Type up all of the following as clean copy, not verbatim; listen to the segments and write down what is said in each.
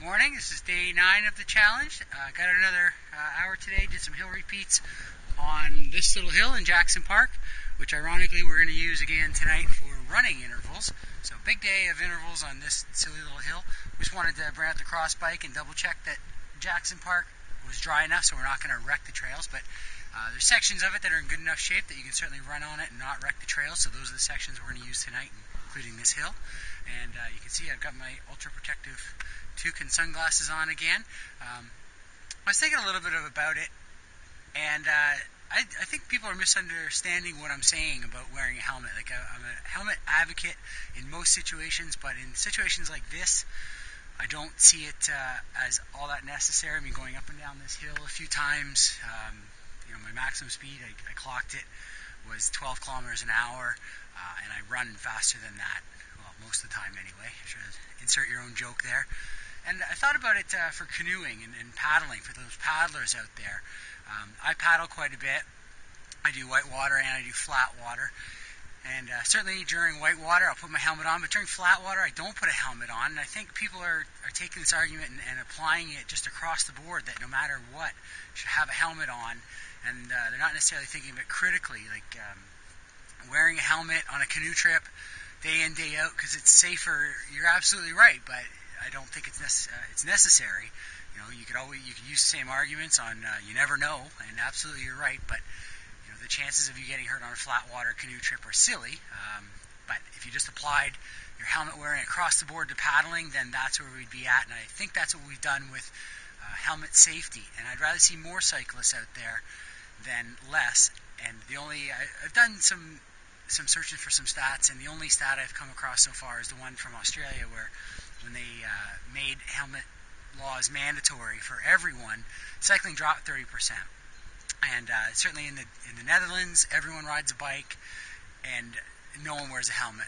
morning. This is day 9 of the challenge. Got another hour today. Did some hill repeats on this little hill in Jackson Park, which ironically we're going to use again tonight for running intervals. So big day of intervals on this silly little hill. We just wanted to bring out the cross bike and double check that Jackson Park was dry enough so we're not going to wreck the trails, but there's sections of it that are in good enough shape that you can certainly run on it and not wreck the trails. So those are the sections we're going to use tonight, including this hill. And you can see I've got my ultra protective toucan sunglasses on again. I was thinking a little bit about it, and I think people are misunderstanding what I'm saying about wearing a helmet. Like I'm a helmet advocate in most situations, but in situations like this, I don't see it as all that necessary. I mean, going up and down this hill a few times, my maximum speed, I clocked it, was 12 kilometers an hour, and I run faster than that. Well, most of the time anyway. Should insert your own joke there. And I thought about it for canoeing and paddling, for those paddlers out there. I paddle quite a bit. I do white water and I do flat water. And certainly during white water I'll put my helmet on, but during flat water I don't put a helmet on. And I think people are taking this argument and applying it just across the board, that no matter what, should have a helmet on. And they're not necessarily thinking of it critically, like wearing a helmet on a canoe trip day in, day out, because it's safer. You're absolutely right, but I don't think it's necessary. You could use the same arguments on you never know, and absolutely you're right, but the chances of you getting hurt on a flat water canoe trip are silly. But if you just applied your helmet wearing across the board to paddling, then that's where we'd be at, and I think that's what we've done with helmet safety. And I'd rather see more cyclists out there than less. And I've done some searching for some stats, and the only stat I've come across so far is the one from Australia, where when they made helmet laws mandatory for everyone, cycling dropped 30%. And certainly in the Netherlands, everyone rides a bike, and no one wears a helmet.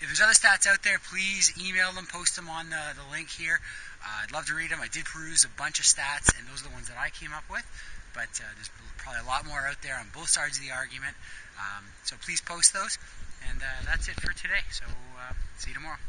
If there's other stats out there, please email them, post them on the link here. I'd love to read them. I did peruse a bunch of stats, and those are the ones that I came up with. But there's probably a lot more out there on both sides of the argument. So please post those. And that's it for today. So see you tomorrow.